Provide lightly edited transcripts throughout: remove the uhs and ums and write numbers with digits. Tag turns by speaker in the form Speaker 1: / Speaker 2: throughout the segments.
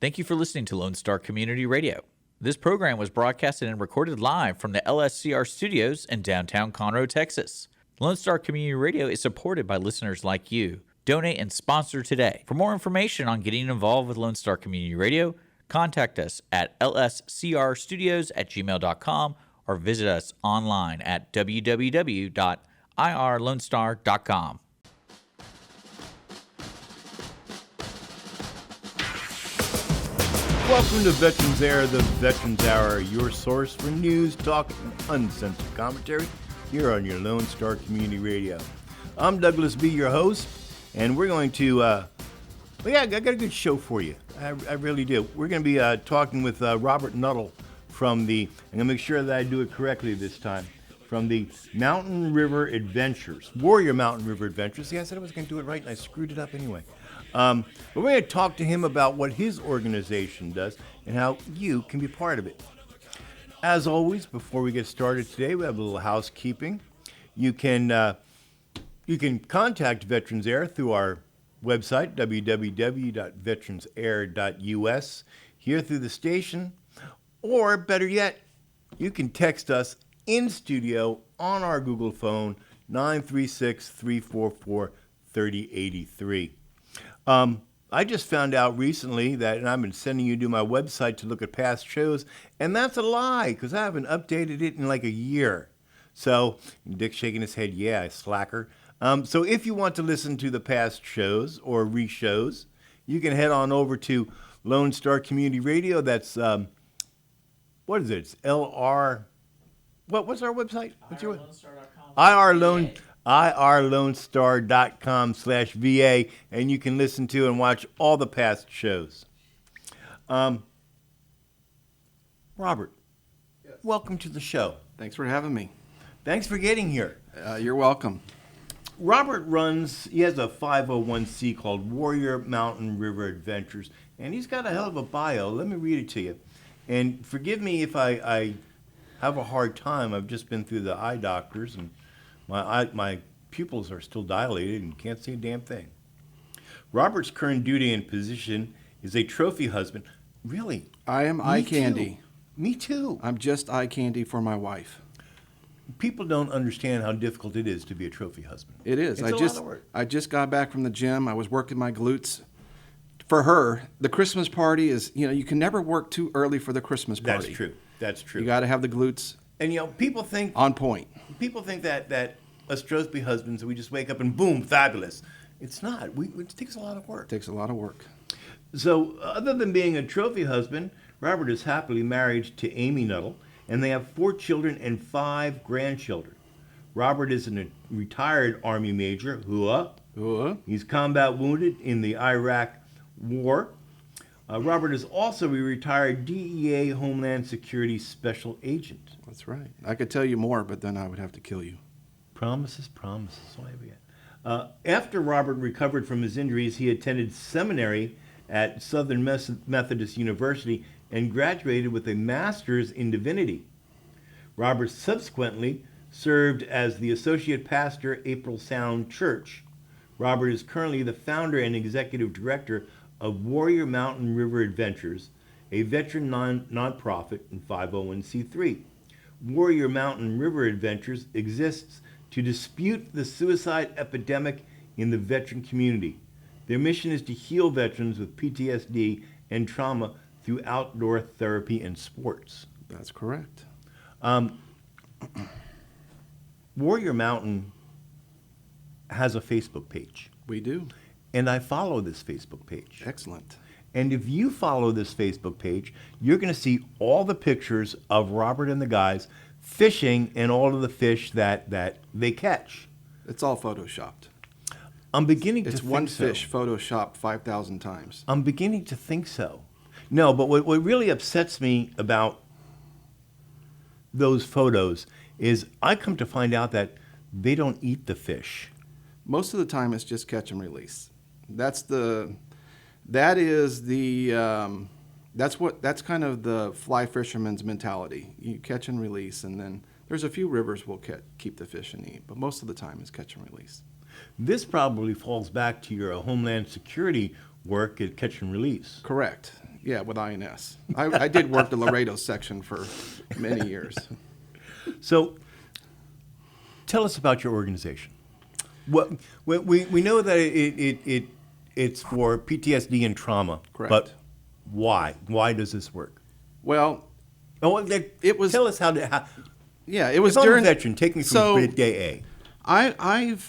Speaker 1: Thank you for listening to Lone Star Community Radio. This program was broadcasted and recorded live from the LSCR studios in downtown Conroe, Texas. Lone Star Community Radio is supported by listeners like you. Donate and sponsor today. For more information on getting involved with Lone Star Community Radio, contact us at lscrstudios@gmail.com or visit us online at www.irlonestar.com.
Speaker 2: Welcome to VeteransAir, the Veterans Hour, your source for news, talk, and uncensored commentary here on your Lone Star Community Radio. I'm Douglas B., your host, and we're going to, I got a good show for you. I really do. We're going to be talking with Robert Nuttall from I'm going to make sure that I do it correctly this time, from the Mountain River Adventures, Warrior Mountain River Adventures. See, I said I was going to do it right, and I screwed it up anyway. But we're going to talk to him about what his organization does and how you can be part of it. As always, before we get started today, we have a little housekeeping. You can contact VeteransAir through our website, www.veteransair.us, here through the station, or better yet, you can text us in studio on our Google phone, 936-344-3083. I just found out recently that, and I've been sending you to my website to look at past shows, and that's a lie, because I haven't updated it in like a year. So, Dick's shaking his head, yeah, slacker. So if you want to listen to the past shows or re-shows, you can head on over to Lone Star Community Radio. That's, what is it? It's LR, what's our website? What's your website? irlonestar.com/VA, and you can listen to and watch all the past shows. Robert, yes. Welcome to the show.
Speaker 3: Thanks for having me.
Speaker 2: Thanks for getting here.
Speaker 3: You're welcome.
Speaker 2: Robert he has a 501c called Warrior Mountain River Adventures, and he's got a hell of a bio. Let me read it to you. And forgive me if I have a hard time. I've just been through the eye doctors, and my pupils are still dilated and can't see a damn thing. Robert's current duty and position is a trophy husband. Really?
Speaker 3: I am eye candy.
Speaker 2: Me too.
Speaker 3: I'm just eye candy for my wife.
Speaker 2: People don't understand how difficult it is to be a trophy husband.
Speaker 3: It is.
Speaker 2: It's a lot of work.
Speaker 3: I just got back from the gym. I was working my glutes. For her, the Christmas party is, you can never work too early for the Christmas party.
Speaker 2: That's true.
Speaker 3: You got to have the glutes
Speaker 2: and people think
Speaker 3: on point.
Speaker 2: People think that us trophy husbands, we just wake up and boom, fabulous. It's not. It takes a lot of work.
Speaker 3: It takes a lot of work.
Speaker 2: So other than being a trophy husband, Robert is happily married to Amy Nuttall, and they have 4 children and 5 grandchildren. Robert is a retired Army major. He's combat wounded in the Iraq War. Robert is also a retired DEA Homeland Security Special Agent.
Speaker 3: That's right. I could tell you more, but then I would have to kill you.
Speaker 2: Promises. After Robert recovered from his injuries, he attended seminary at Southern Methodist University and graduated with a master's in divinity. Robert subsequently served as the associate pastor at April Sound Church. Robert is currently the founder and executive director of Warrior Mountain River Adventures, a veteran nonprofit and 501c3. Warrior Mountain River Adventures exists to dispute the suicide epidemic in the veteran community. Their mission is to heal veterans with PTSD and trauma through outdoor therapy and sports.
Speaker 3: That's correct.
Speaker 2: Warrior Mountain has a Facebook page.
Speaker 3: We do.
Speaker 2: And I follow this Facebook page.
Speaker 3: Excellent.
Speaker 2: And if you follow this Facebook page, you're going to see all the pictures of Robert and the guys fishing and all of the fish that they catch.
Speaker 3: It's all photoshopped.
Speaker 2: I'm beginning to think so.
Speaker 3: It's one fish photoshopped 5,000 times.
Speaker 2: I'm beginning to think so. No, but what really upsets me about those photos is I come to find out that they don't eat the fish.
Speaker 3: Most of the time it's just catch and release. That's kind of the fly fisherman's mentality. You catch and release, and then there's a few rivers will keep the fish and eat, but most of the time it's catch and release.
Speaker 2: This probably falls back to your Homeland Security work at catch and release.
Speaker 3: Correct. Yeah, with INS. I did work the Laredo section for many years.
Speaker 2: So, tell us about your organization. What we know that it's for PTSD and trauma.
Speaker 3: Correct.
Speaker 2: But why? Why does this work?
Speaker 3: Well,
Speaker 2: it was. Tell us how.
Speaker 3: Yeah, it was
Speaker 2: if
Speaker 3: during.
Speaker 2: I'm a veteran, take me from day A.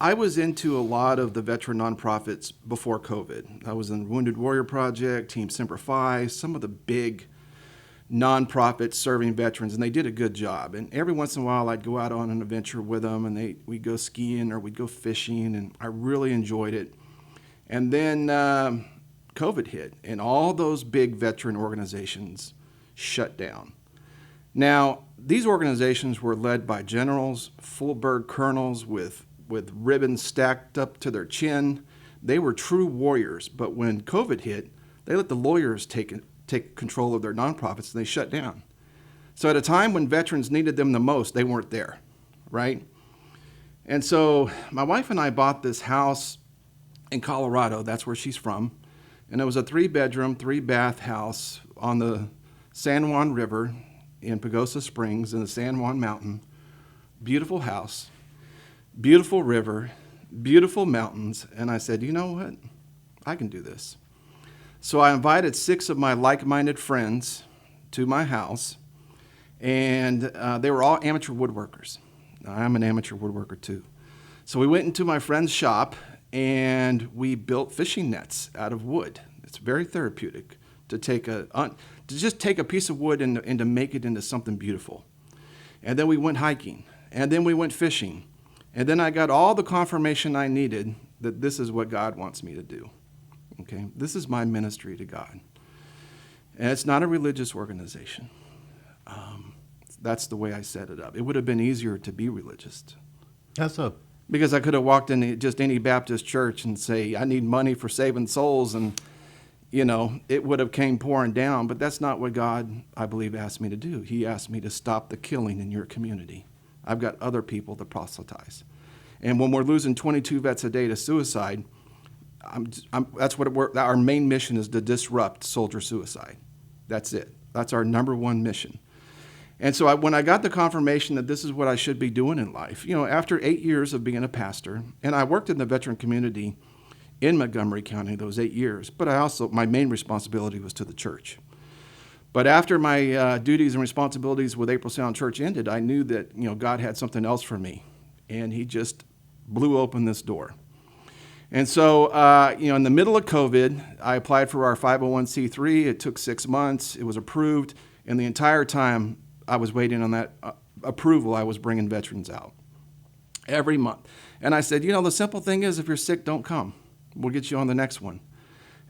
Speaker 3: I was into a lot of the veteran nonprofits before COVID. I was in Wounded Warrior Project, Team Semper Fi, some of the big nonprofits serving veterans, and they did a good job. And every once in a while, I'd go out on an adventure with them, and we'd go skiing or we'd go fishing, and I really enjoyed it. And then COVID hit, and all those big veteran organizations shut down. Now, these organizations were led by generals, full-bird colonels with ribbons stacked up to their chin. They were true warriors, but when COVID hit, they let the lawyers take control of their nonprofits, and they shut down. So at a time when veterans needed them the most, they weren't there, right? And so my wife and I bought this house in Colorado. That's where she's from. And it was a 3-bedroom, 3-bath house on the San Juan River in Pagosa Springs in the San Juan Mountain. Beautiful house, beautiful river, beautiful mountains. And I said, you know what? I can do this. So I invited 6 of my like-minded friends to my house, and they were all amateur woodworkers. I'm an amateur woodworker too. So we went into my friend's shop, and we built fishing nets out of wood. It's very therapeutic to just take a piece of wood and to make it into something beautiful. And then we went hiking, and then we went fishing, and then I got all the confirmation I needed that this is what God wants me to do. Okay, this is my ministry to God. And it's not a religious organization. That's the way I set it up. It would have been easier to be religious.
Speaker 2: How so?
Speaker 3: Because I could have walked into just any Baptist church and say, I need money for saving souls, and, it would have came pouring down. But that's not what God, I believe, asked me to do. He asked me to stop the killing in your community. I've got other people to proselytize. And when we're losing 22 vets a day to suicide, that's what our main mission is, to disrupt soldier suicide. That's it. That's our number one mission. And so when I got the confirmation that this is what I should be doing in life, after 8 years of being a pastor, and I worked in the veteran community in Montgomery County those 8 years, but my main responsibility was to the church. But after my duties and responsibilities with April Sound Church ended, I knew that God had something else for me, and He just blew open this door. And so, in the middle of COVID, I applied for our 501c3. It took 6 months. It was approved. And the entire time I was waiting on that approval, I was bringing veterans out every month. And I said, the simple thing is, if you're sick, don't come. We'll get you on the next one.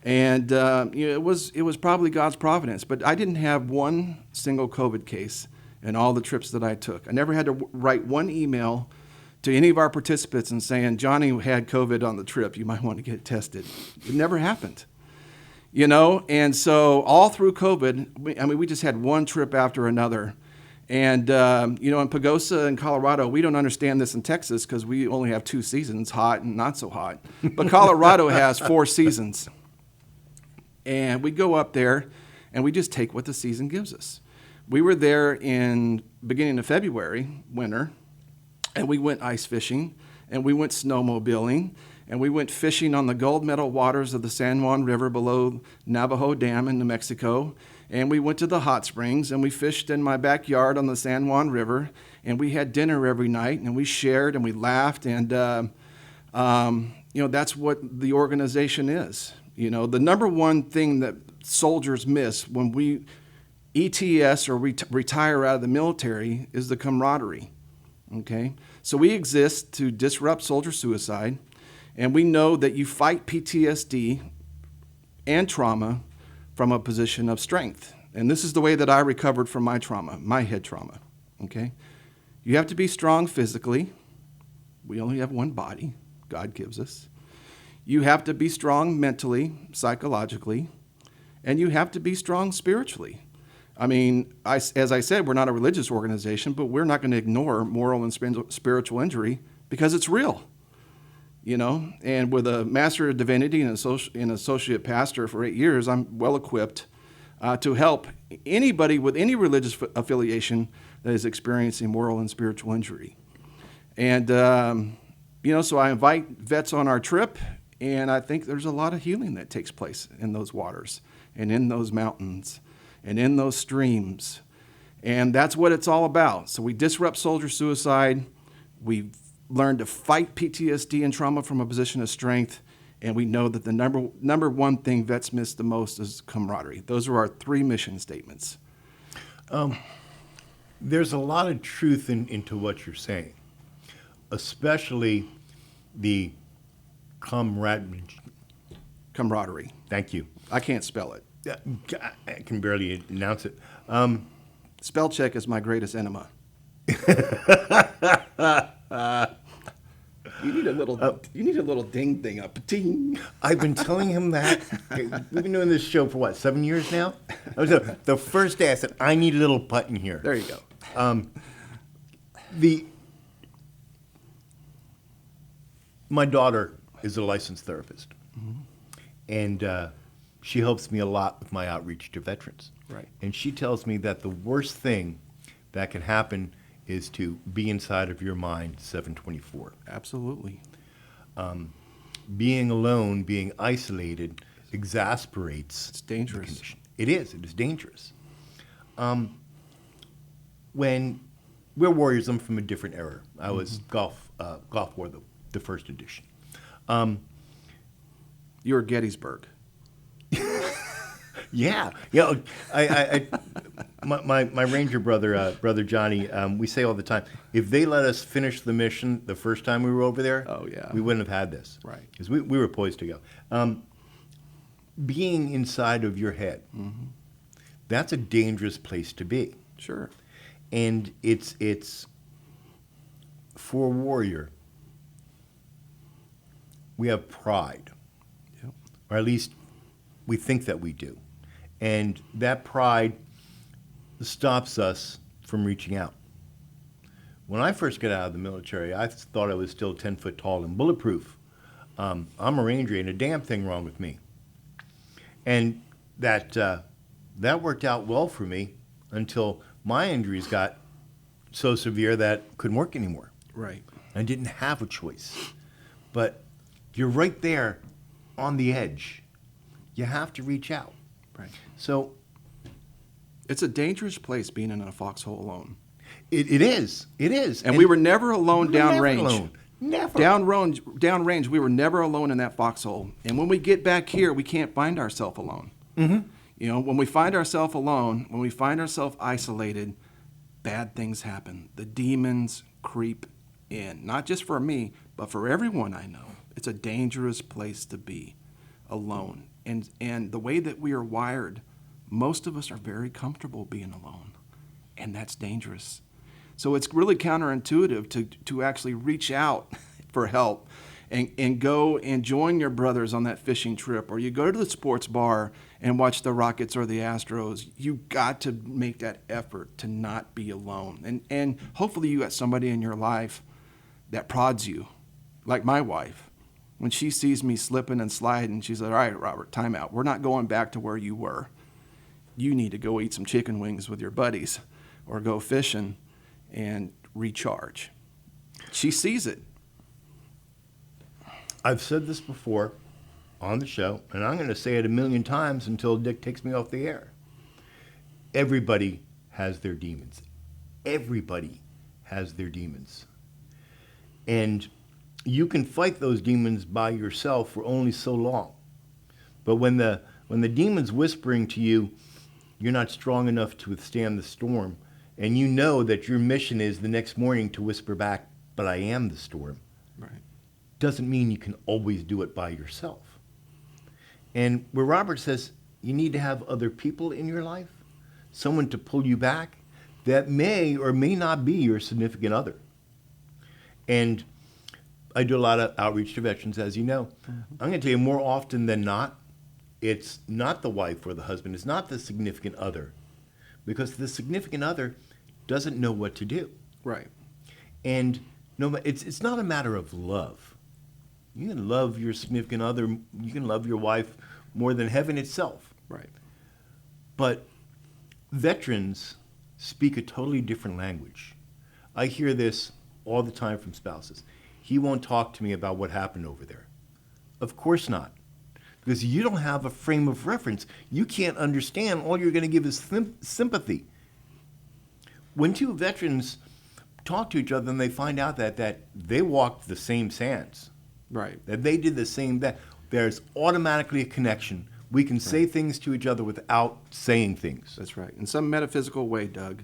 Speaker 3: And it was probably God's providence. But I didn't have one single COVID case in all the trips that I took. I never had to write one email to any of our participants and saying, Johnny had COVID on the trip, you might want to get tested. It never happened, And so all through COVID, we just had one trip after another. And, in Pagosa in Colorado, we don't understand this in Texas because we only have 2 seasons, hot and not so hot. But Colorado has 4 seasons. And we go up there, and we just take what the season gives us. We were there in beginning of February, winter, and we went ice fishing, and we went snowmobiling, and we went fishing on the gold medal waters of the San Juan River below Navajo Dam in New Mexico. And we went to the hot springs, and we fished in my backyard on the San Juan River, and we had dinner every night, and we shared, and we laughed, and that's what the organization is. The number one thing that soldiers miss when we ETS or retire out of the military is the camaraderie. Okay, so we exist to disrupt soldier suicide, and we know that you fight PTSD and trauma from a position of strength. And this is the way that I recovered from my trauma, my head trauma. Okay, you have to be strong physically. We only have one body God gives us. You have to be strong mentally, psychologically, and you have to be strong spiritually. As I said, we're not a religious organization, but we're not going to ignore moral and spiritual injury because it's real. you know. And with a Master of Divinity and an associate pastor for 8 years, I'm well equipped to help anybody with any religious affiliation that is experiencing moral and spiritual injury. And, you know, so I invite vets on our trip, and I think there's a lot of healing that takes place in those waters and in those mountains and in those streams. And that's what it's all about. So we disrupt soldier suicide. We learn to fight PTSD and trauma from a position of strength. And we know that the number one thing vets miss the most is camaraderie. Those are our 3 mission statements.
Speaker 2: There's a lot of truth into what you're saying, especially the camaraderie.
Speaker 3: Thank you. I can't spell it.
Speaker 2: I can barely announce it.
Speaker 3: Spell check is my greatest enema. You need a little ding thing up. Ding.
Speaker 2: I've been telling him that. We've been doing this show for what, 7 years now? The first day I said, I need a little button here.
Speaker 3: There you go.
Speaker 2: My daughter is a licensed therapist, and she helps me a lot with my outreach to veterans.
Speaker 3: Right.
Speaker 2: And she tells me that the worst thing that can happen is to be inside of your mind 7/24.
Speaker 3: Absolutely.
Speaker 2: Being alone, being isolated, exasperates.
Speaker 3: It's dangerous.
Speaker 2: The condition. It is. It is dangerous. When we're warriors, I'm from a different era. I was Gulf War, the first edition.
Speaker 3: You were Gettysburg.
Speaker 2: Yeah. My Ranger brother Johnny, we say all the time, if they let us finish the mission the first time we were over there, we wouldn't have had this.
Speaker 3: Right.
Speaker 2: Because we were poised to go. Being inside of your head, that's a dangerous place to be.
Speaker 3: Sure.
Speaker 2: And it's for a warrior, we have pride.
Speaker 3: Yep.
Speaker 2: Or at least we think that we do. And that pride stops us from reaching out. When I first got out of the military, I thought I was still 10 foot tall and bulletproof. I'm a Ranger, and a damn thing wrong with me. And that worked out well for me until my injuries got so severe that I couldn't work anymore.
Speaker 3: Right.
Speaker 2: I didn't have a choice. But you're right there on the edge. You have to reach out.
Speaker 3: Right.
Speaker 2: So
Speaker 3: it's a dangerous place being in a foxhole alone.
Speaker 2: It is. It is.
Speaker 3: And we were never alone
Speaker 2: we were never
Speaker 3: downrange.
Speaker 2: alone. Never.
Speaker 3: Downrange, we were never alone in that foxhole. And when we get back here, we can't find ourselves alone.
Speaker 2: Mm-hmm.
Speaker 3: You know, when we find ourselves alone, when we find ourselves isolated, bad things happen. The demons creep in. Not just for me, but for everyone I know. It's a dangerous place to be alone. And the way that we are wired, most of us are very comfortable being alone. And that's dangerous. So it's really counterintuitive to actually reach out for help and go and join your brothers on that fishing trip, or you go to the sports bar and watch the Rockets or the Astros. You got to make that effort to not be alone. And hopefully you got somebody in your life that prods you, like my wife. When she sees me slipping and sliding, she's like, all right, Robert, time out. We're not going back to where you were. You need to go eat some chicken wings with your buddies or go fishing and recharge. She sees it.
Speaker 2: I've said this before on the show, and I'm going to say it 1,000,000 times until Dick takes me off the air. Everybody has their demons. Everybody has their demons. And you can fight those demons by yourself for only so long. But when the demon's whispering to you, you're not strong enough to withstand the storm, and you know that your mission is the next morning to whisper back, but I am the storm.
Speaker 3: Right.
Speaker 2: Doesn't mean you can always do it by yourself. And where Robert says you need to have other people in your life, someone to pull you back, that may or may not be your significant other. And I do a lot of outreach to veterans, as you know. I'm going to tell you, more often than not, it's not the wife or the husband, it's not the significant other, because the significant other doesn't know what to do.
Speaker 3: Right.
Speaker 2: And it's not a matter of love. You can love your significant other, you can love your wife more than heaven itself.
Speaker 3: Right.
Speaker 2: But veterans speak a totally different language. I hear this all the time from spouses. He won't talk to me about what happened over there. Of course not. Because you don't have a frame of reference. You can't understand. All you're going to give is sympathy. When two veterans talk to each other and they find out that they walked the same sands,
Speaker 3: Right.
Speaker 2: that they did the same, that there's automatically a connection. We can say things to each other without saying things.
Speaker 3: That's right. In some metaphysical way, Doug.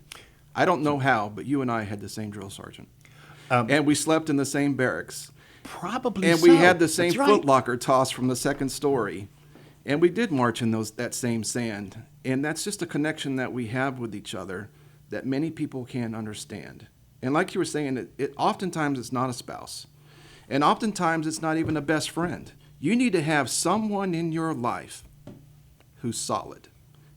Speaker 3: I don't know how, but you and I had the same drill sergeant. And we slept in the same barracks.
Speaker 2: Probably
Speaker 3: And
Speaker 2: so.
Speaker 3: we had the same
Speaker 2: That's right.
Speaker 3: footlocker tossed from the second story. And we did march in that same sand. And that's just a connection that we have with each other that many people can't understand. And like you were saying, oftentimes it's not a spouse. And oftentimes it's not even a best friend. You need to have someone in your life who's solid.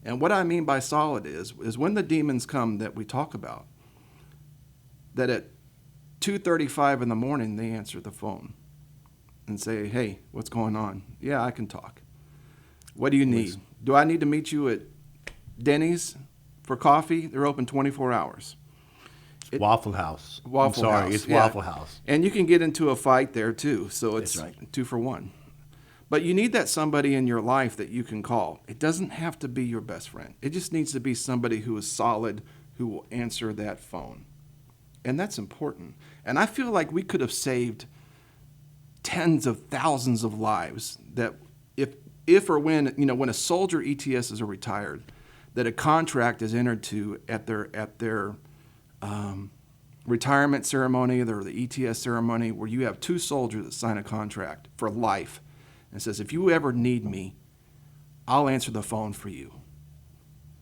Speaker 3: And what I mean by solid is when the demons come that we talk about, that at 2:35 in the morning, they answer the phone and say, hey, what's going on? Yeah, I can talk. What do you need? Do I need to meet you at Denny's for coffee? They're open 24 hours.
Speaker 2: Waffle House.
Speaker 3: Waffle
Speaker 2: I'm sorry,
Speaker 3: House.
Speaker 2: it's
Speaker 3: yeah.
Speaker 2: Waffle House.
Speaker 3: And you can get into a fight there too, so it's
Speaker 2: That's right.
Speaker 3: 2 for 1. But you need that somebody in your life that you can call. It doesn't have to be your best friend. It just needs to be somebody who is solid, who will answer that phone. And that's important. And I feel like we could have saved tens of thousands of lives that if or when, when a soldier ETSs are retired, that a contract is entered to at their retirement ceremony or the ETS ceremony, where you have 2 soldiers that sign a contract for life and says, if you ever need me, I'll answer the phone for you.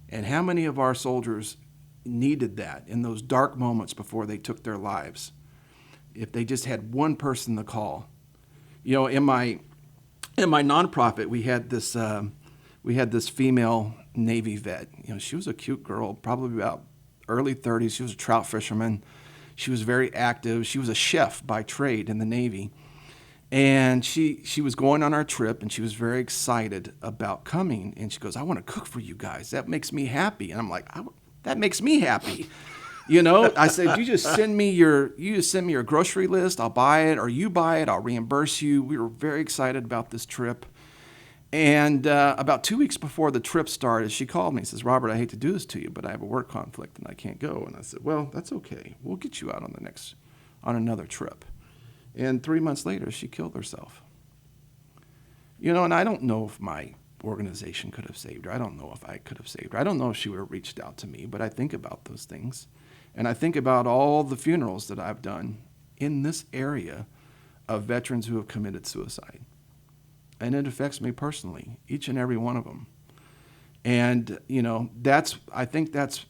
Speaker 3: And how many of our soldiers needed that in those dark moments before they took their lives? If they just had one person to call. In my nonprofit, we had this female Navy vet. She was a cute girl, probably about early 30s. She was a trout fisherman. She was very active. She was a chef by trade in the Navy. And she was going on our trip, and she was very excited about coming. And she goes, I want to cook for you guys. That makes me happy. And I'm like, that makes me happy. I said, you just send me your grocery list. I'll buy it, or you buy it. I'll reimburse you. We were very excited about this trip. And about 2 weeks before the trip started, she called me and says, Robert, I hate to do this to you, but I have a work conflict and I can't go. And I said, well, that's okay. We'll get you out on another trip. And 3 months later, she killed herself. And I don't know if my organization could have saved her. I don't know if I could have saved her. I don't know if she would have reached out to me, but I think about those things. And I think about all the funerals that I've done in this area of veterans who have committed suicide. And it affects me personally, each and every one of them. And, I think that's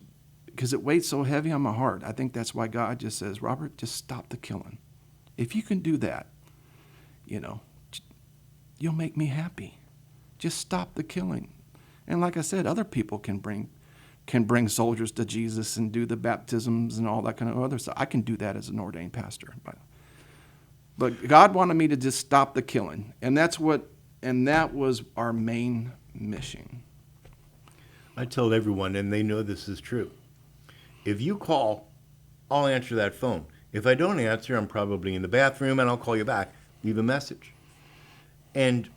Speaker 3: because it weighs so heavy on my heart. I think that's why God just says, Robert, just stop the killing. If you can do that, you'll make me happy. Just stop the killing. And like I said, other people can bring soldiers to Jesus and do the baptisms and all that kind of other stuff. I can do that as an ordained pastor. But God wanted me to just stop the killing. And that was our main mission.
Speaker 2: I tell everyone, and they know this is true. If you call, I'll answer that phone. If I don't answer, I'm probably in the bathroom, and I'll call you back. Leave a message. And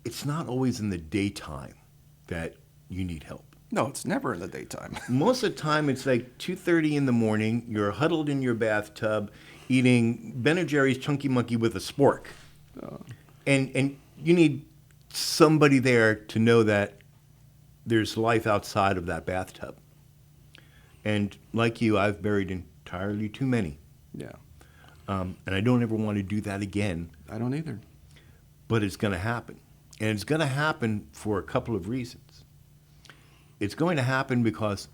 Speaker 2: it's not always in the daytime that you need help.
Speaker 3: No, it's never in the daytime.
Speaker 2: Most of the time, it's like 2:30 in the morning. You're huddled in your bathtub, eating Ben & Jerry's Chunky Monkey with a spork. And you need somebody there to know that there's life outside of that bathtub. And like you, I've buried entirely too many.
Speaker 3: Yeah.
Speaker 2: And I don't ever want to do that again.
Speaker 3: I don't either.
Speaker 2: But it's going to happen. And it's going to happen for a couple of reasons. It's going to happen because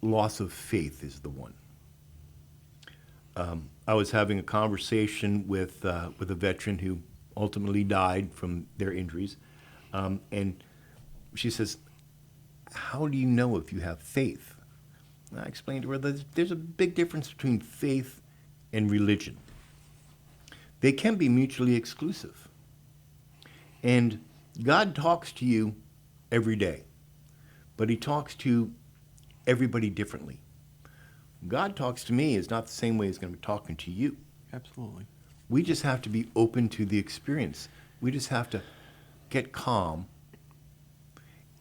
Speaker 2: loss of faith is the one. I was having a conversation with a veteran who ultimately died from their injuries. And she says, how do you know if you have faith? And I explained to her that there's a big difference between faith and religion. they can be mutually exclusive. And God talks to you every day, but he talks to everybody differently. God talks to me is not the same way he's going to be talking to you.
Speaker 3: Absolutely.
Speaker 2: We just have to be open to the experience. We just have to get calm,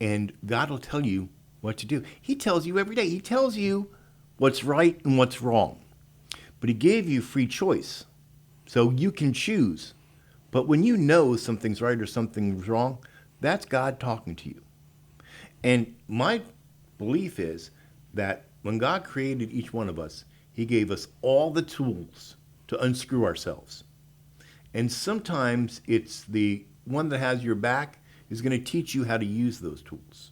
Speaker 2: and God will tell you what to do. He tells you every day. He tells you what's right and what's wrong. But he gave you free choice, so you can choose. But when you know something's right or something's wrong, that's God talking to you. And my belief is that when God created each one of us, he gave us all the tools to unscrew ourselves. And sometimes it's the one that has your back is going to teach you how to use those tools.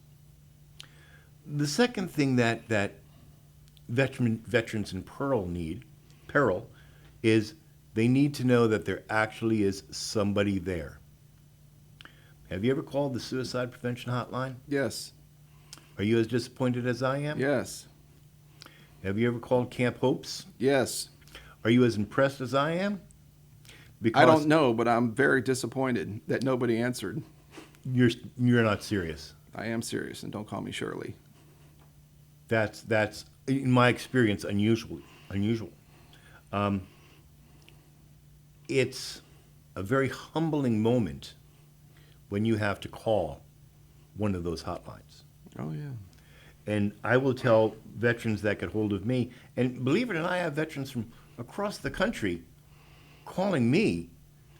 Speaker 2: The second thing that veterans in peril is they need to know that there actually is somebody there. Have you ever called the suicide prevention hotline?
Speaker 3: Yes.
Speaker 2: Are you as disappointed as I am?
Speaker 3: Yes.
Speaker 2: Have you ever called Camp Hopes?
Speaker 3: Yes.
Speaker 2: Are you as impressed as I am?
Speaker 3: I don't know, but I'm very disappointed that nobody answered.
Speaker 2: You're not serious.
Speaker 3: I am serious, and don't call me Shirley.
Speaker 2: That's in my experience unusual. It's a very humbling moment when you have to call one of those hotlines.
Speaker 3: Oh yeah.
Speaker 2: And I will tell veterans that get hold of me, and believe it or not, I have veterans from across the country calling me.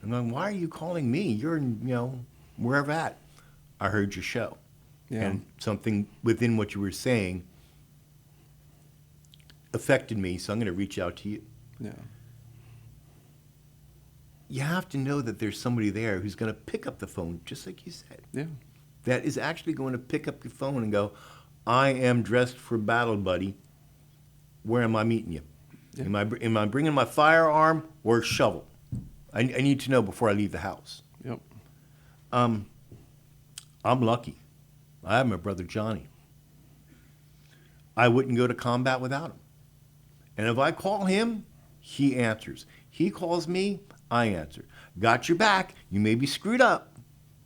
Speaker 2: I'm going, why are you calling me? You're, wherever at. I heard your show.
Speaker 3: Yeah.
Speaker 2: And something within what you were saying affected me, so I'm going to reach out to you.
Speaker 3: Yeah.
Speaker 2: You have to know that there's somebody there who's going to pick up the phone, just like you said.
Speaker 3: Yeah.
Speaker 2: That is actually going to pick up your phone and go, I am dressed for battle, buddy. Where am I meeting you?
Speaker 3: Yeah.
Speaker 2: Am I bringing my firearm or a shovel? I need to know before I leave the house.
Speaker 3: Yep.
Speaker 2: I'm lucky. I have my brother Johnny. I wouldn't go to combat without him. And if I call him, he answers. He calls me, I answer. Got your back. You may be screwed up,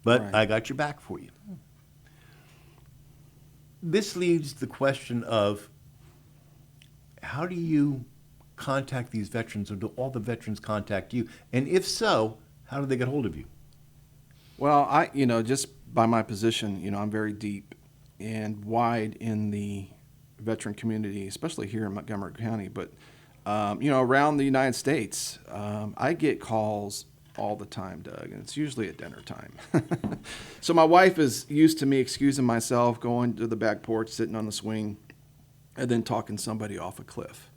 Speaker 2: but
Speaker 3: Right.
Speaker 2: I got your back for you. This leaves the question of how do you contact these veterans, or do all the veterans contact you? And if so, how do they get hold of you?
Speaker 3: Well, just by my position, I'm very deep and wide in the veteran community, especially here in Montgomery County, but, around the United States. I get calls all the time, Doug, and it's usually at dinner time. So my wife is used to me excusing myself, going to the back porch, sitting on the swing, and then talking somebody off a cliff.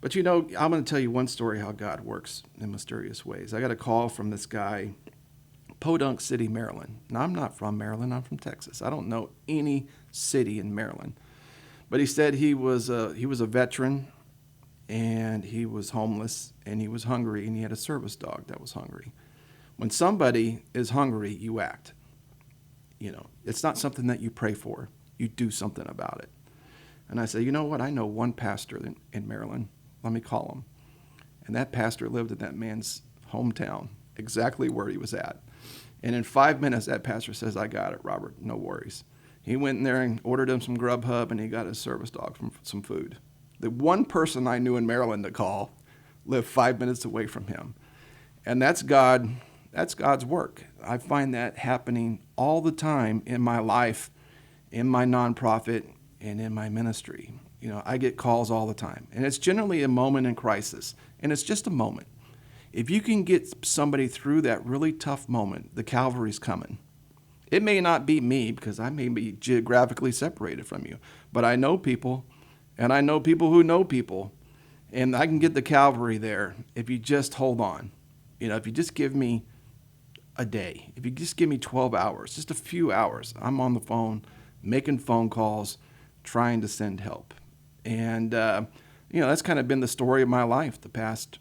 Speaker 3: But I'm going to tell you one story how God works in mysterious ways. I got a call from this guy, Podunk City, Maryland. Now, I'm not from Maryland. I'm from Texas. I don't know any city in Maryland. But he said he was a veteran, and he was homeless, and he was hungry, and he had a service dog that was hungry. When somebody is hungry, you act. It's not something that you pray for. You do something about it. And I said, you know what? I know one pastor in Maryland. Let me call him. And that pastor lived in that man's hometown, exactly where he was at. And in 5 minutes, that pastor says, I got it, Robert, no worries. He went in there and ordered him some Grubhub, and he got his service dog some food. The one person I knew in Maryland to call lived 5 minutes away from him. And that's God. That's God's work. I find that happening all the time in my life, in my nonprofit, and in my ministry. I get calls all the time, and it's generally a moment in crisis, and it's just a moment. If you can get somebody through that really tough moment, the Calvary's coming. It may not be me, because I may be geographically separated from you, but I know people, and I know people who know people, and I can get the Calvary there if you just hold on. If you just give me a day, if you just give me 12 hours, just a few hours, I'm on the phone, making phone calls, trying to send help. And, that's kind of been the story of my life the past,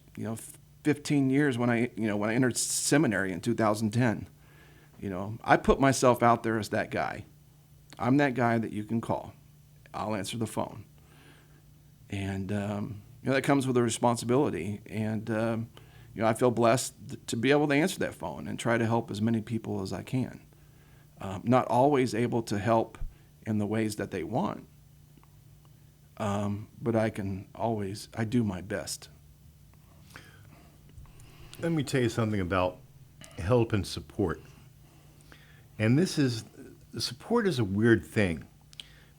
Speaker 3: 15 years when I entered seminary in 2010. I put myself out there as that guy. I'm that guy that you can call. I'll answer the phone. And, that comes with a responsibility. And, I feel blessed to be able to answer that phone and try to help as many people as I can. Not always able to help in the ways that they want, but I do my best.
Speaker 2: Let me tell you something about help and support. And support is a weird thing,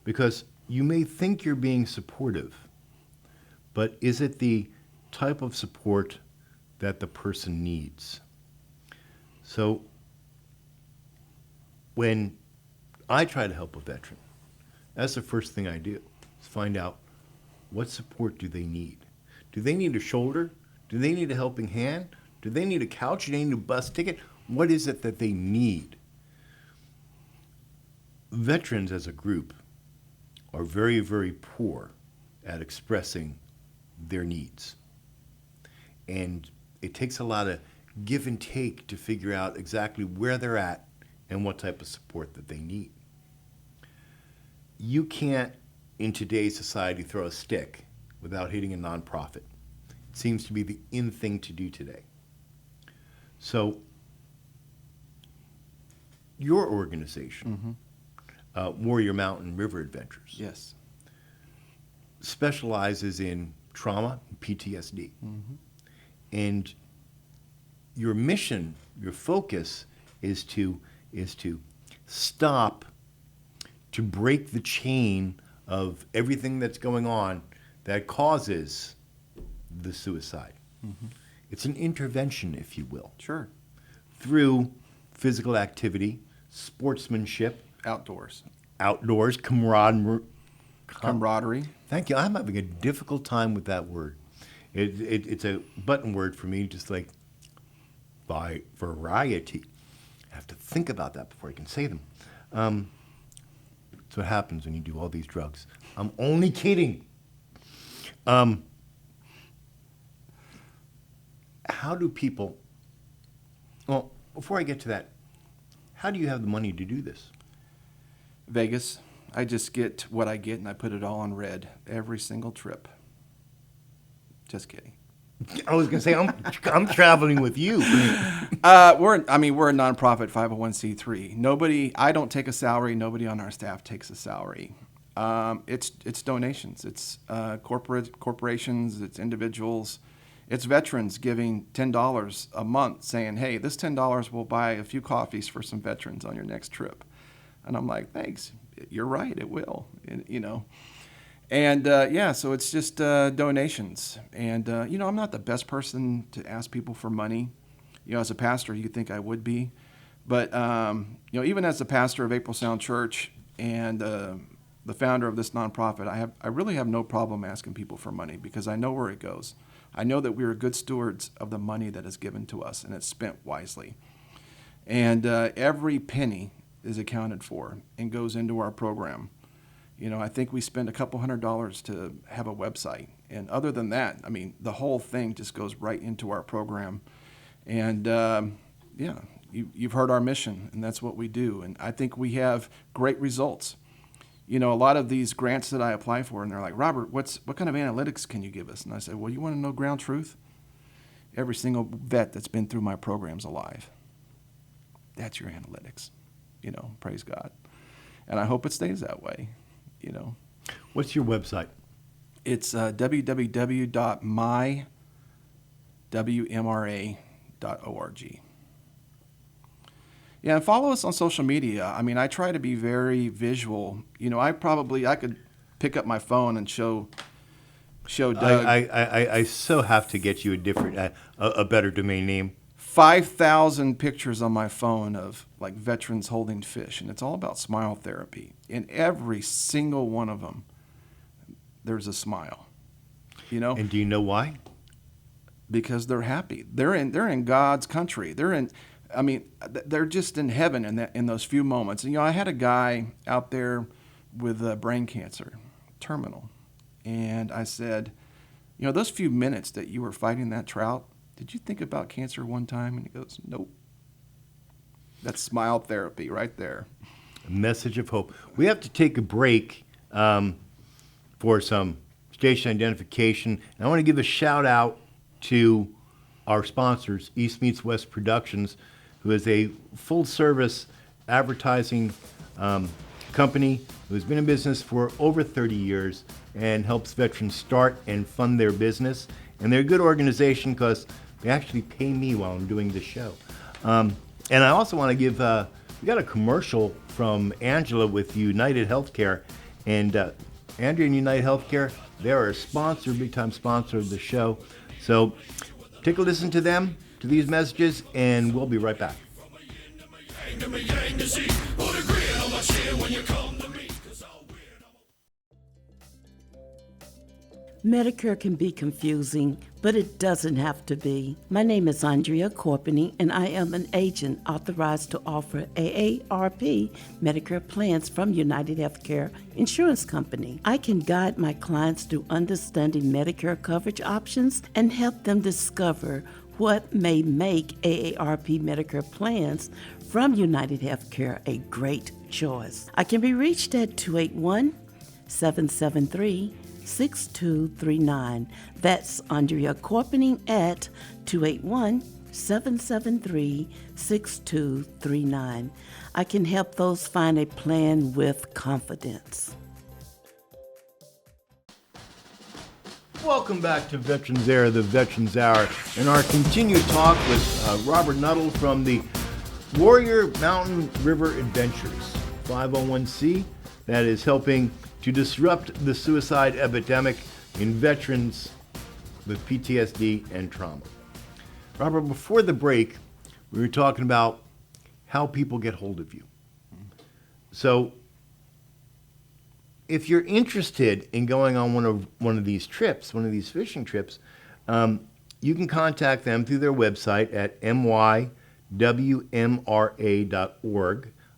Speaker 2: because you may think you're being supportive, but is it the type of support that the person needs? So when I try to help a veteran, that's the first thing I do, is find out what support do they need. Do they need a shoulder? Do they need a helping hand? Do they need a couch? Do they need a bus ticket? What is it that they need? Veterans as a group are very, very poor at expressing their needs. And it takes a lot of give and take to figure out exactly where they're at and what type of support that they need. You can't, in today's society, throw a stick without hitting a nonprofit. It seems to be the in thing to do today. So your organization, Warrior Mountain River Adventures,
Speaker 3: Yes.
Speaker 2: specializes in trauma and PTSD. And your mission, your focus is to stop, to break the chain of everything that's going on that causes the suicide. It's an intervention, if you will,
Speaker 3: Sure.
Speaker 2: through physical activity, sportsmanship,
Speaker 3: Outdoors.
Speaker 2: outdoors, camaraderie.
Speaker 3: Camaraderie.
Speaker 2: Thank you. I'm having a difficult time with that word. It's a button word for me, just like by variety. I have to think about that before I can say them. That's what happens when you do all these drugs. I'm only kidding. How do people, well, before I get to that, how do you have the money to do this?
Speaker 3: Vegas. I just get what I get and I put it all on red every single trip. Just kidding.
Speaker 2: I was going to say, I'm traveling with you.
Speaker 3: We're a nonprofit 501c3. I don't take a salary. Nobody on our staff takes a salary. It's donations. It's corporations. It's individuals. It's veterans giving $10 a month, saying, "Hey, this $10 will buy a few coffees for some veterans on your next trip." And I'm like, "Thanks. You're right. It will." And so it's just donations. And I'm not the best person to ask people for money. As a pastor, you think I would be, but even as the pastor of April Sound Church and the founder of this nonprofit, I really have no problem asking people for money because I know where it goes. I know that we are good stewards of the money that is given to us and it's spent wisely. And every penny is accounted for and goes into our program. I think we spend a couple $100 to have a website. And other than that, the whole thing just goes right into our program. And you've heard our mission, and that's what we do. And I think we have great results. A lot of these grants that I apply for, and they're like, "Robert, what kind of analytics can you give us?" And I said, "Well, you want to know ground truth? Every single vet that's been through my program's alive. That's your analytics. Praise God. And I hope it stays that way.
Speaker 2: What's your website?
Speaker 3: It's www.mywmra.org. Yeah, and follow us on social media. I try to be very visual. I could pick up my phone and show Doug.
Speaker 2: I so have to get you a better domain name.
Speaker 3: 5,000 pictures on my phone of like veterans holding fish, and it's all about smile therapy. In every single one of them, there's a smile.
Speaker 2: And do you know why?
Speaker 3: Because they're happy. They're in God's country. They're just in heaven in those few moments. And I had a guy out there with brain cancer, terminal, and I said, those few minutes that you were fighting that trout, did you think about cancer one time? And he goes, "Nope." That's smile therapy right there.
Speaker 2: A message of hope. We have to take a break for some station identification. And I want to give a shout out to our sponsors, East Meets West Productions, who is a full-service advertising company who has been in business for over 30 years and helps veterans start and fund their business. And they're a good organization because they actually pay me while I'm doing the show. And I also want to give, we got a commercial from Angela with United Healthcare. And Andrea and United Healthcare, they're a sponsor, big-time sponsor of the show. So take a listen to them, to these messages, and we'll be right back.
Speaker 4: Medicare can be confusing, but it doesn't have to be. My name is Andrea Corpening, and I am an agent authorized to offer AARP Medicare plans from United Healthcare Insurance Company. I can guide my clients through understanding Medicare coverage options and help them discover what may make AARP Medicare plans from United Healthcare a great choice. I can be reached at 281-773-6239. That's Andrea Corpening at 281-773-6239. I can help those find a plan with confidence.
Speaker 2: Welcome back to Veterans Air, the Veterans Hour, and our continued talk with Robert Nuttall from the Warrior Mountain River Adventures, 501c, that is helping to disrupt the suicide epidemic in veterans with PTSD and trauma. Robert, before the break, we were talking about how people get hold of you. So, if you're interested in going on one of these trips, one of these fishing trips, you can contact them through their website at mywmra.org.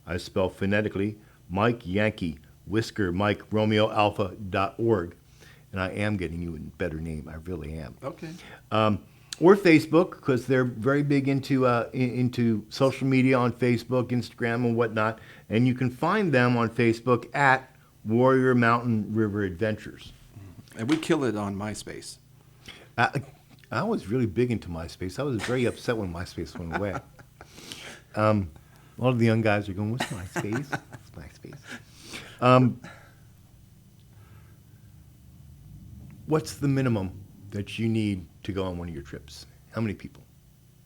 Speaker 2: I spell phonetically Mike Yankee Whisker Mike Romeo Alpha.org. And I am getting you a better name. I really am.
Speaker 3: Okay.
Speaker 2: Or Facebook, because they're very big into social media on Facebook, Instagram, and whatnot. And you can find them on Facebook at Warrior Mountain River Adventures.
Speaker 3: And we kill it on MySpace.
Speaker 2: I was really big into MySpace. I was very upset when MySpace went away. A lot of the young guys are going, what's MySpace? What's MySpace? What's the minimum that you need to go on one of your trips? How many people?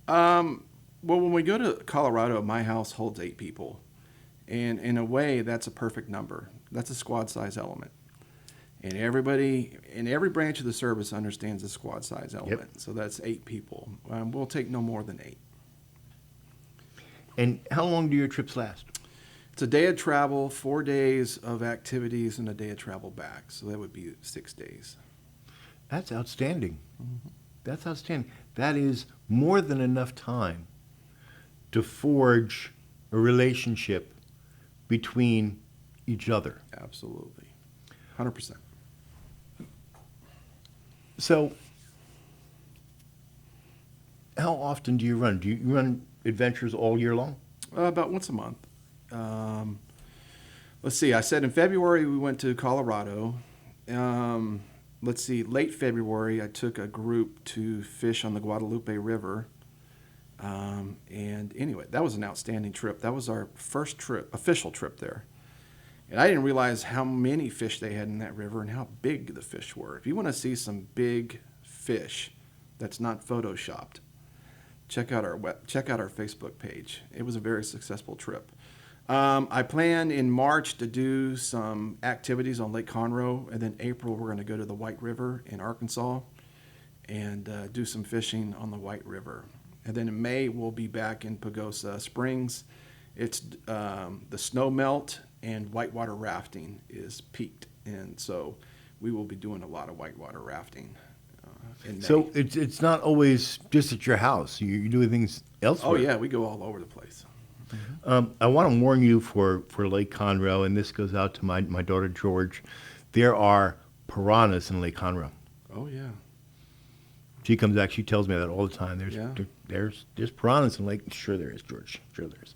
Speaker 3: Well, when we go to Colorado, my house holds 8 people. And in a way, that's a perfect number. That's a squad size element. And everybody in every branch of the service understands the squad size element.
Speaker 2: Yep.
Speaker 3: So that's 8 people. We'll take no more than 8.
Speaker 2: And how long do your trips last?
Speaker 3: It's a day of travel, 4 days of activities, and a day of travel back. So that would be 6 days.
Speaker 2: That's outstanding. Mm-hmm. That's outstanding. That is more than enough time to forge a relationship between each other.
Speaker 3: Absolutely. 100%.
Speaker 2: So, how often do you run? Do you run adventures all year long?
Speaker 3: About once a month. Let's see. I said in February we went to Colorado. Let's see. Late February, I took a group to fish on the Guadalupe River. And anyway, that was an outstanding trip. That was our first trip, official trip there. And I didn't realize how many fish they had in that river and how big the fish were. If you want to see some big fish that's not photoshopped, check out our Facebook page. It was a very successful trip. I plan in March to do some activities on Lake Conroe, and then April we're going to go to the White River in Arkansas and do some fishing on the White River. And then in May we'll be back in Pagosa Springs. It's the snow melt and whitewater rafting is peaked, and so we will be doing a lot of whitewater rafting in May.
Speaker 2: So it's not always just at your house. You're doing things elsewhere.
Speaker 3: Oh yeah, we go all over the place.
Speaker 2: I want to warn you for Lake Conroe, and this goes out to my daughter George. There are piranhas in Lake Conroe.
Speaker 3: Oh yeah.
Speaker 2: She comes back. She tells me that all the time. There's piranhas in Lake. Sure there is, George. Sure there is.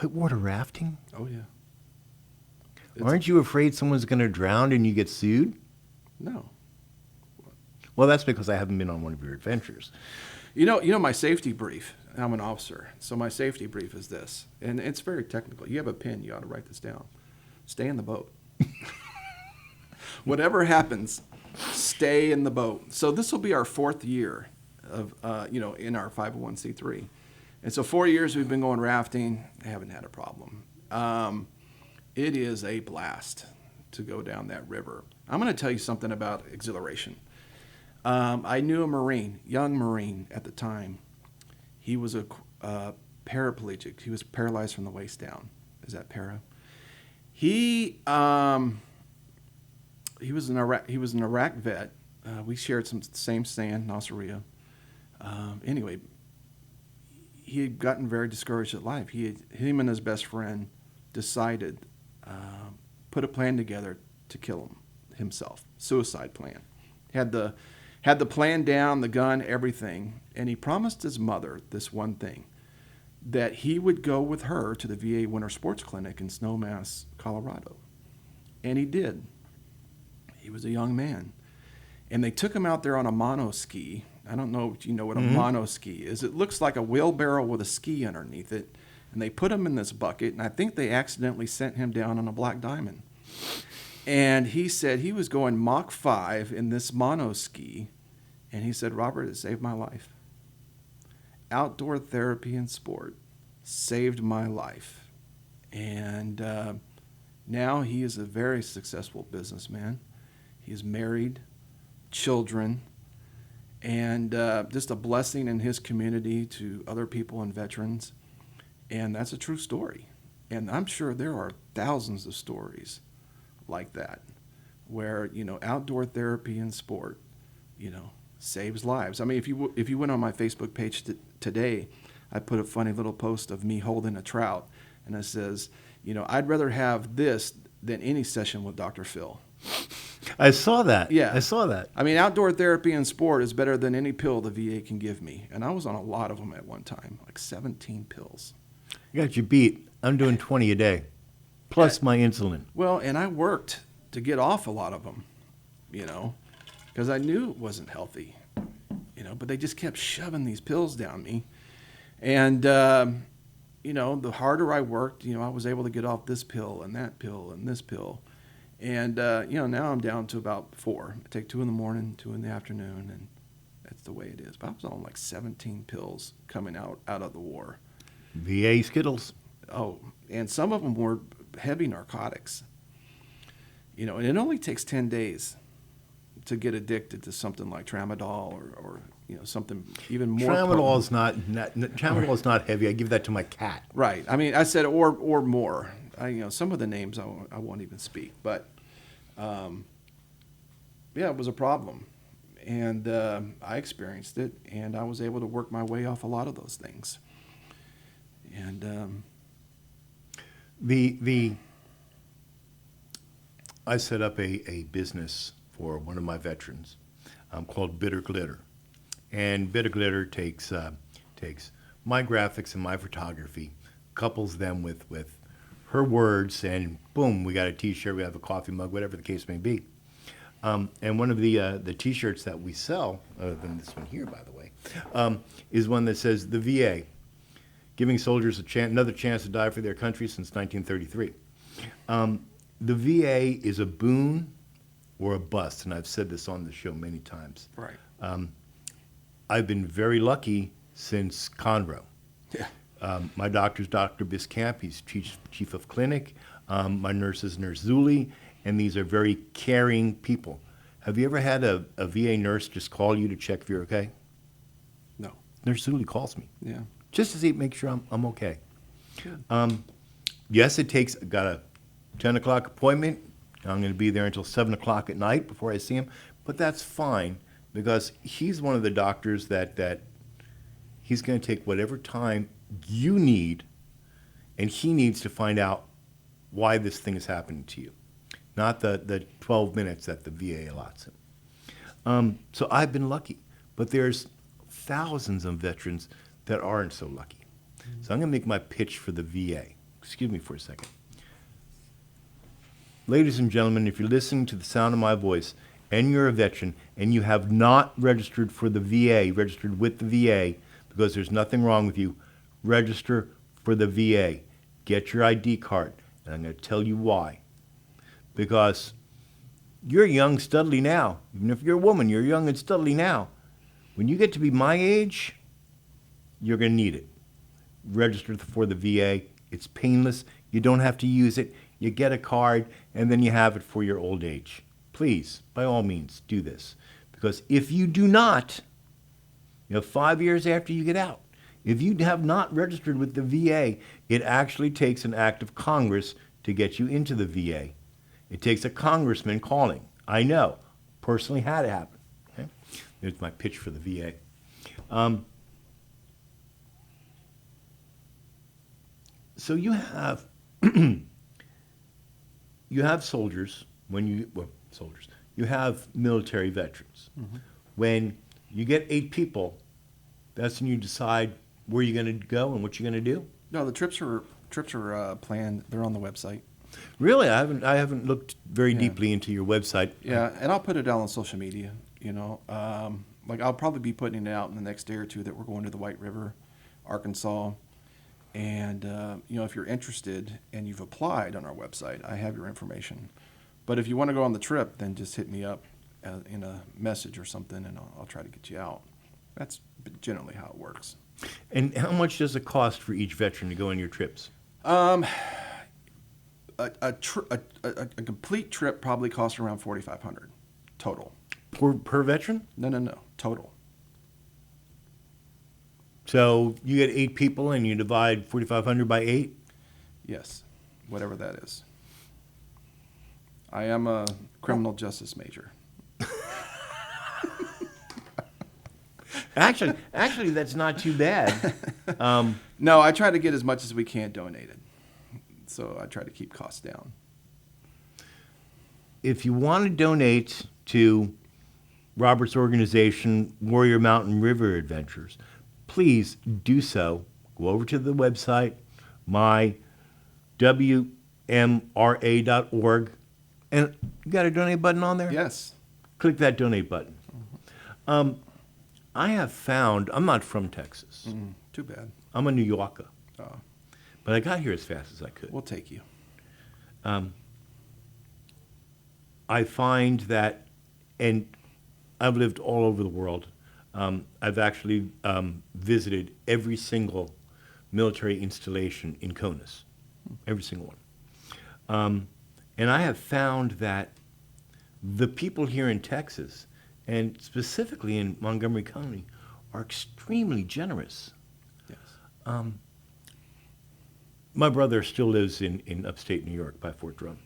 Speaker 2: Whitewater rafting?
Speaker 3: Oh yeah.
Speaker 2: Aren't you afraid someone's going to drown and you get sued?
Speaker 3: No.
Speaker 2: Well, that's because I haven't been on one of your adventures.
Speaker 3: You know my safety brief. I'm an officer, so my safety brief is this, and it's very technical. You have a pen, you ought to write this down. Stay in the boat. Whatever happens, stay in the boat. So this will be our 4th year of, in our 501c3. And so 4 years we've been going rafting. I haven't had a problem. It is a blast to go down that river. I'm going to tell you something about exhilaration. I knew a Marine, young Marine at the time. He was a paraplegic. He was paralyzed from the waist down. Is that para? He was an Iraq vet. We shared some same sand, Nasiriyah. Anyway, he had gotten very discouraged at life. Him and his best friend decided, put a plan together to kill himself. Suicide plan. Had the plan down, the gun, everything, and he promised his mother this one thing, that he would go with her to the VA Winter Sports Clinic in Snowmass, Colorado. And he did. He was a young man. And they took him out there on a monoski. I don't know if you know what a monoski is. It looks like a wheelbarrow with a ski underneath it. And they put him in this bucket, and I think they accidentally sent him down on a black diamond. And he said he was going Mach 5 in this monoski, and he said, Robert, it saved my life. Outdoor therapy and sport saved my life. And now he is a very successful businessman. He is married, children, and just a blessing in his community to other people and veterans. And that's a true story. And I'm sure there are thousands of stories like that where, outdoor therapy and sport, saves lives. I mean, if you went on my Facebook page today, I put a funny little post of me holding a trout, and it says, I'd rather have this than any session with Dr. Phil.
Speaker 2: I saw that.
Speaker 3: Yeah.
Speaker 2: I saw that.
Speaker 3: I mean, outdoor therapy and sport is better than any pill the VA can give me. And I was on a lot of them at one time, like 17 pills.
Speaker 2: I got you beat. I'm doing 20 a day, plus my insulin.
Speaker 3: Well, and I worked to get off a lot of them, because I knew it wasn't healthy, but they just kept shoving these pills down me. And, the harder I worked, I was able to get off this pill and that pill and this pill. And, now I'm down to about 4. I take 2 in the morning, 2 in the afternoon, and that's the way it is. But I was on like 17 pills coming out of the war.
Speaker 2: VA Skittles.
Speaker 3: Oh, and some of them were heavy narcotics. And it only takes 10 days to get addicted to something like tramadol or something even more.
Speaker 2: Tramadol is not heavy. I give that to my cat.
Speaker 3: Right. I mean, I said or more. Some of the names I won't even speak, but it was a problem, and I experienced it, and I was able to work my way off a lot of those things. And
Speaker 2: I set up a business for one of my veterans called Bitter Glitter, and Bitter Glitter takes my graphics and my photography, couples them with her words, and boom, we got a T-shirt, we have a coffee mug, whatever the case may be. And one of the T-shirts that we sell, other than this one here, by the way, is one that says the VA, giving soldiers another chance to die for their country since 1933. The VA is a boon or a bust, and I've said this on the show many times.
Speaker 3: right.
Speaker 2: I've been very lucky since Conroe.
Speaker 3: Yeah.
Speaker 2: My doctor's Dr. Biscamp. He's chief of clinic. My nurse is Nurse Zuli, and these are very caring people. Have you ever had a VA nurse just call you to check if you're okay?
Speaker 3: No.
Speaker 2: Nurse Zuli calls me
Speaker 3: Yeah.
Speaker 2: just to make sure I'm okay.
Speaker 3: Good.
Speaker 2: Yes, got a 10 o'clock appointment. I'm going to be there until 7 o'clock at night before I see him, but that's fine because he's one of the doctors that he's going to take whatever time you need, and he needs to find out why this thing is happening to you, not the 12 minutes that the VA allots him. So I've been lucky, but there's thousands of veterans that aren't so lucky. So I'm going to make my pitch for the VA. Excuse me for a second. Ladies and gentlemen, if you're listening to the sound of my voice and you're a veteran and you have not registered for the VA, registered with the VA, because there's nothing wrong with you, register for the VA. Get your ID card. And I'm going to tell you why. Because you're young, studly now. Even if you're a woman, you're young and studly now. When you get to be my age, you're going to need it. Register for the VA. It's painless. You don't have to use it. You get a card, and then you have it for your old age. Please, by all means, do this. Because if you do not, 5 years after you get out, if you have not registered with the VA, it actually takes an act of Congress to get you into the VA. It takes a congressman calling. I know. Personally had it happen. Okay? There's my pitch for the VA. So you have you have soldiers you have military veterans. Mm-hmm. When you get 8 people, that's when you decide where you're going to go and what you're going to do.
Speaker 3: No, the trips are planned. They're on the website.
Speaker 2: Really, I haven't looked very deeply into your website.
Speaker 3: Yeah, and I'll put it out on social media. Like I'll probably be putting it out in the next day or two that we're going to the White River, Arkansas. And, if you're interested and you've applied on our website, I have your information. But if you want to go on the trip, then just hit me up in a message or something, and I'll try to get you out. That's generally how it works.
Speaker 2: And how much does it cost for each veteran to go on your trips?
Speaker 3: A complete trip probably costs around $4,500 total.
Speaker 2: Per veteran?
Speaker 3: No, total.
Speaker 2: So you get 8 people and you divide 4,500 by 8?
Speaker 3: Yes, whatever that is. I am a criminal justice major.
Speaker 2: Actually, that's not too bad.
Speaker 3: No, I try to get as much as we can donated. So I try to keep costs down.
Speaker 2: If you want to donate to Robert's organization, Warrior Mountain River Adventures, please do so. Go over to the website, mywmra.org, and you got a donate button on there?
Speaker 3: Yes.
Speaker 2: Click that donate button. Mm-hmm. I have found, I'm not from Texas.
Speaker 3: Too bad.
Speaker 2: I'm a New Yorker.
Speaker 3: Oh.
Speaker 2: But I got here as fast as I could.
Speaker 3: We'll take you.
Speaker 2: I find that, and I've lived all over the world. I've actually visited every single military installation in CONUS, every single one. And I have found that the people here in Texas, and specifically in Montgomery County, are extremely generous.
Speaker 3: Yes.
Speaker 2: My brother still lives in upstate New York by Fort Drum.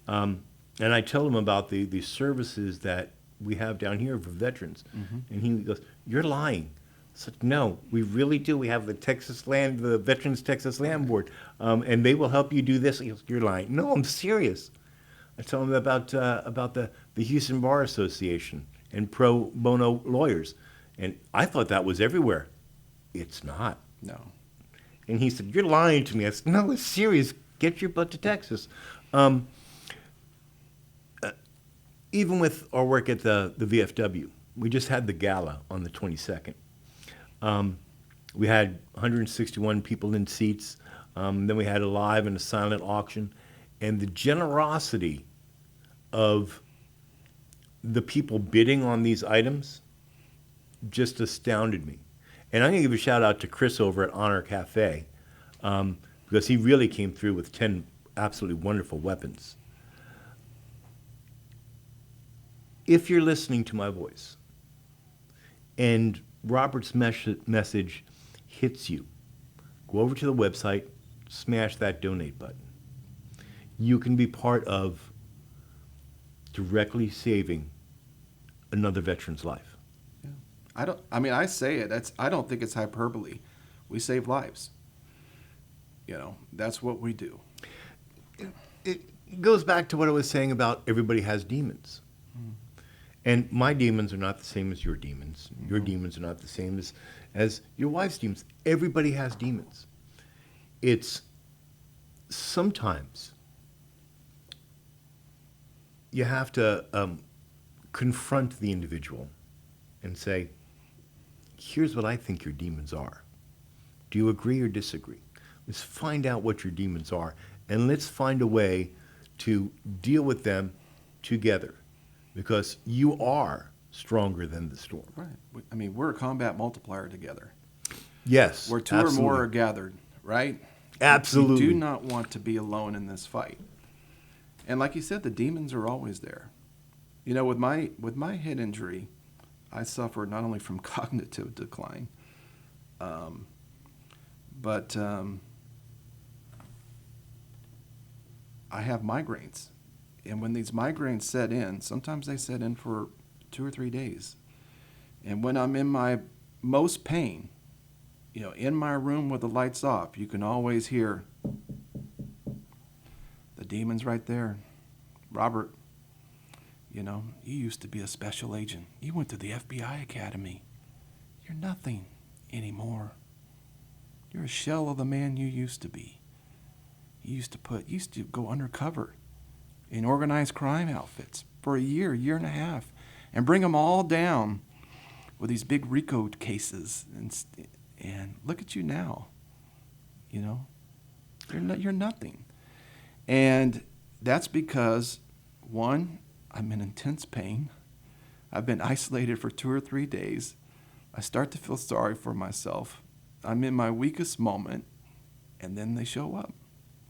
Speaker 2: And I tell him about the services that we have down here for veterans. Mm-hmm. And he goes, "You're lying." I said, "No, we really do. We have the Veterans Texas Land Board, and they will help you do this." He goes, "You're lying." "No, I'm serious." I tell him about the Houston Bar Association and pro bono lawyers. And I thought that was everywhere. It's not.
Speaker 3: No.
Speaker 2: And he said, "You're lying to me." I said, "No, it's serious. Get your butt to Texas." Even with our work at the VFW, we just had the gala on the 22nd. We had 161 people in seats. Then we had a live and a silent auction. And the generosity of the people bidding on these items just astounded me. And I'm going to give a shout out to Chris over at Honor Cafe, because he really came through with 10 absolutely wonderful weapons. If you're listening to my voice and Robert's message hits you, go over to the website, smash that donate button. You can be part of directly saving another veteran's life.
Speaker 3: Yeah. I say it. I don't think it's hyperbole. We save lives. That's what we do.
Speaker 2: It goes back to what I was saying about everybody has demons. And my demons are not the same as your demons. Your demons are not the same as your wife's demons. Everybody has demons. It's sometimes you have to confront the individual and say, here's what I think your demons are. Do you agree or disagree? Let's find out what your demons are, and let's find a way to deal with them together, because you are stronger than the storm.
Speaker 3: Right. I mean, we're a combat multiplier together.
Speaker 2: Yes,
Speaker 3: Where two
Speaker 2: absolutely.
Speaker 3: or more are gathered, right?
Speaker 2: Absolutely.
Speaker 3: You do not want to be alone in this fight. And like you said, the demons are always there. You know, with my head injury, I suffered not only from cognitive decline, but I have migraines. And when these migraines set in, sometimes they set in for 2 or 3 days. And when I'm in my most pain, you know, in my room with the lights off, you can always hear the demons right there. Robert, you know, you used to be a special agent. You went to the FBI Academy. You're nothing anymore. You're a shell of the man you used to be. You used to go undercover in organized crime outfits for a year and a half, and bring them all down with these big RICO cases. And look at you now. You know, you're nothing. And that's because, one, I'm in intense pain. I've been isolated for 2 or 3 days. I start to feel sorry for myself. I'm in my weakest moment, and then they show up.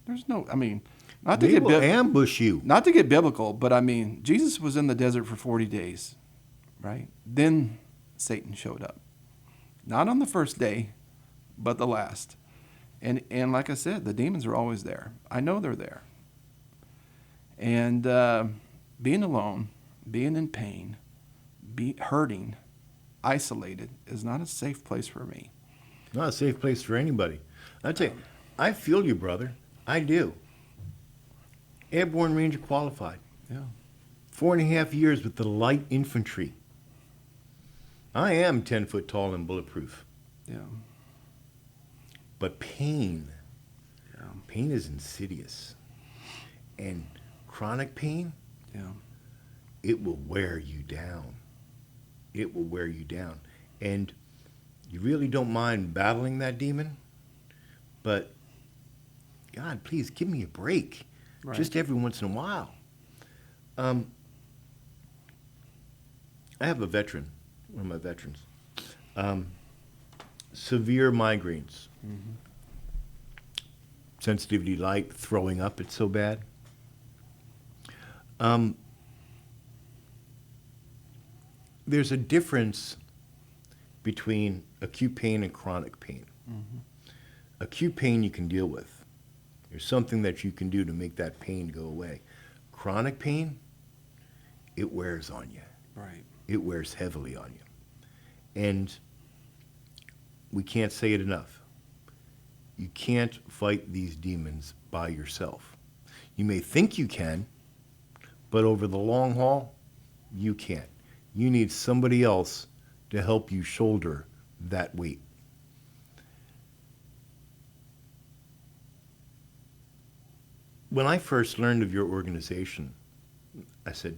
Speaker 3: There's no, I mean, not to
Speaker 2: They will ambush you.
Speaker 3: not to get biblical, but I mean, Jesus was in the desert for 40 days, right? Then Satan showed up. Not on the first day, but the last. And like I said, the demons are always there. I know they're there. And being alone, being in pain, hurting, isolated is not a safe place for me.
Speaker 2: Not a safe place for anybody. I tell you, I feel you, brother. I do. Airborne Ranger qualified.
Speaker 3: Yeah.
Speaker 2: 4.5 years with the light infantry. I am 10 foot tall and bulletproof.
Speaker 3: Yeah.
Speaker 2: But pain
Speaker 3: Yeah.
Speaker 2: is insidious. And chronic pain,
Speaker 3: Yeah.
Speaker 2: it will wear you down. It will wear you down. And you really don't mind battling that demon, but God, please give me a break.
Speaker 3: Right.
Speaker 2: Just every once in a while. I have a veteran, one of my veterans. Severe migraines.
Speaker 3: Mm-hmm.
Speaker 2: Sensitivity light, throwing up, it's so bad. There's a difference between acute pain and chronic pain.
Speaker 3: Mm-hmm.
Speaker 2: Acute pain you can deal with. There's something that you can do to make that pain go away. Chronic pain, it wears on you.
Speaker 3: Right.
Speaker 2: It wears heavily on you. And we can't say it enough. You can't fight these demons by yourself. You may think you can, but over the long haul, you can't. You need somebody else to help you shoulder that weight. When I first learned of your organization, I said,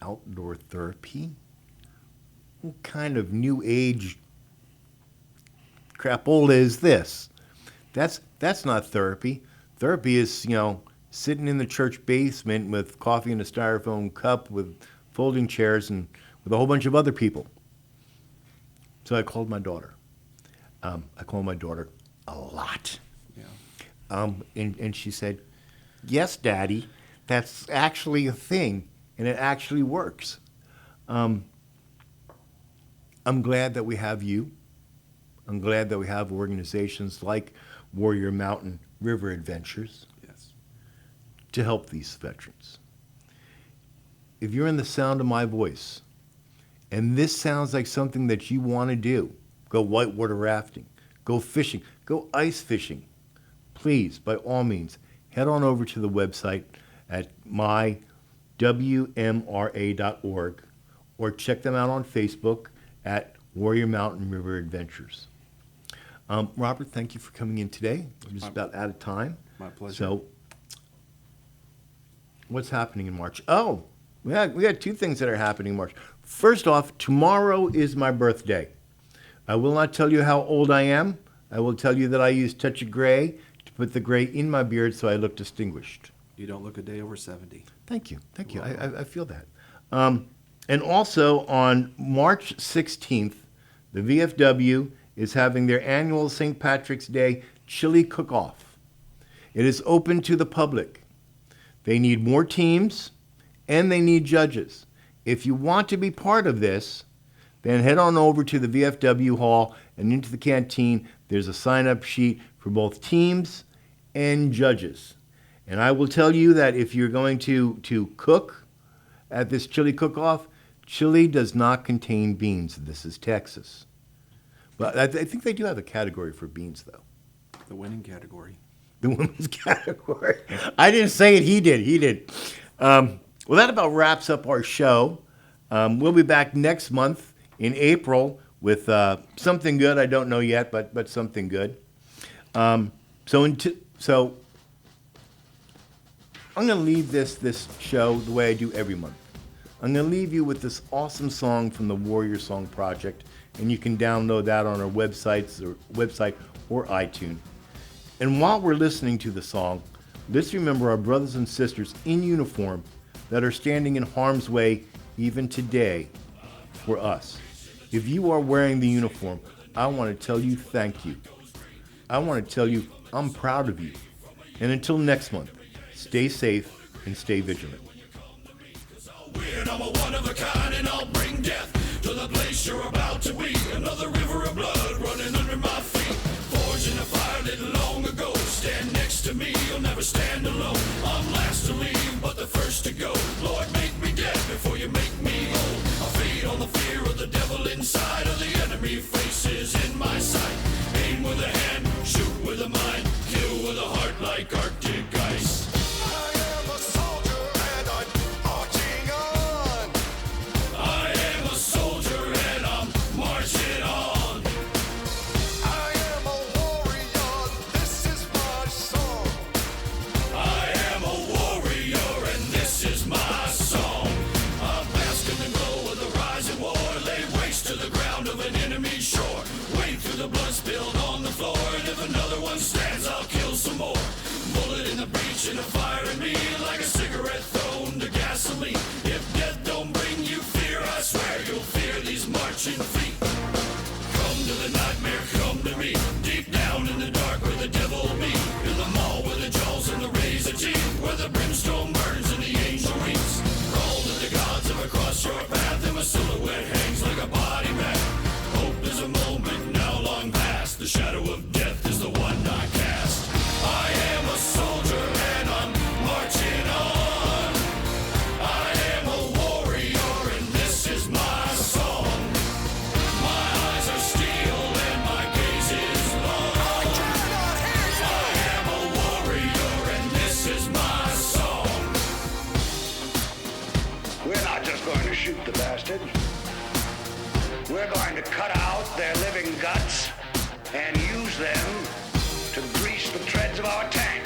Speaker 2: outdoor therapy? What kind of new age crapola is this? That's not therapy. Therapy is, sitting in the church basement with coffee in a styrofoam cup with folding chairs and with a whole bunch of other people. So I called my daughter. I call my daughter a lot.
Speaker 3: Yeah.
Speaker 2: And she said, yes, Daddy, that's actually a thing, and it actually works. I'm glad that we have you. I'm glad that we have organizations like Warrior Mountain River Adventures
Speaker 3: Yes.
Speaker 2: to help these veterans. If you're in the sound of my voice, and this sounds like something that you want to do, go whitewater rafting, go fishing, go ice fishing, please, by all means, head on over to the website at mywmra.org or check them out on Facebook at Warrior Mountain River Adventures. Robert, thank you for coming in today. We're just about out of time.
Speaker 3: My pleasure.
Speaker 2: So, what's happening in March? Oh, We got two things that are happening in March. First off, tomorrow is my birthday. I will not tell you how old I am. I will tell you that I use Touch of Gray to put the gray in my beard so I look distinguished.
Speaker 3: You don't look a day over 70.
Speaker 2: Thank you. Thank you. I feel that. And also on March 16th, the VFW is having their annual St. Patrick's Day chili cook-off. It is open to the public. They need more teams and they need judges. If you want to be part of this, then head on over to the VFW hall and into the canteen. There's a sign-up sheet for both teams and judges. And I will tell you that if you're going to cook at this chili cook-off, chili does not contain beans. This is Texas. But I think they do have a category for beans, though.
Speaker 3: The winning category.
Speaker 2: The women's category. I didn't say it. He did. Well, that about wraps up our show. We'll be back next month in April with something good. I don't know yet, but something good. So I'm going to leave this show the way I do every month. I'm going to leave you with this awesome song from the Warrior Song Project, and you can download that on our website or iTunes. And while we're listening to the song, let's remember our brothers and sisters in uniform that are standing in harm's way even today for us. If you are wearing the uniform, I want to tell you thank you. I want to tell you I'm proud of you. And until next month, stay safe and stay vigilant.
Speaker 5: I'm a one of a kind and I'll bring death to the place you're about to be. Another river of blood running under my feet. Forged in a fire lit long ago. Stand next to me, you'll never stand alone. I'm last to leave, but the first to go. Lord, make me dead before you make me whole. I feed on the fear of the devil inside of the enemy faces in my sight. Aim with a hand, shoot with a mind, kill with a heart like Arctic ice. I am a soldier and I'm marching on. I am a soldier and I'm marching on. I am a warrior, this is my song. I am a warrior and this is my song. I bask in the glow of the rising war, lay waste to the ground of an enemy shore. Wade through the blood spilled on the floor, and if another one stands, I'll kill some more. Bullet in the breach and a fire in me, like a cigarette thrown to gasoline. If death don't bring you fear, I swear you'll fear these marching feet. Come to the nightmare, come to me, deep down in the dark where the devil be. In the mall with the jaws and the razor teeth, where the brimstone burns and the angel weeps. Crawl to the gods of across your path, and my silhouette hangs like a body bag. Hope is a moment now long past, the shadow of death is the one I cast. I am a soldier and I'm marching on. I am a warrior and this is my song. My eyes are steel and my gaze is long. I cannot hear you. I am a warrior and this is my song.
Speaker 6: We're not just going to shoot the bastard. We're going to cut out their living guts and use them to grease the treads of our tanks.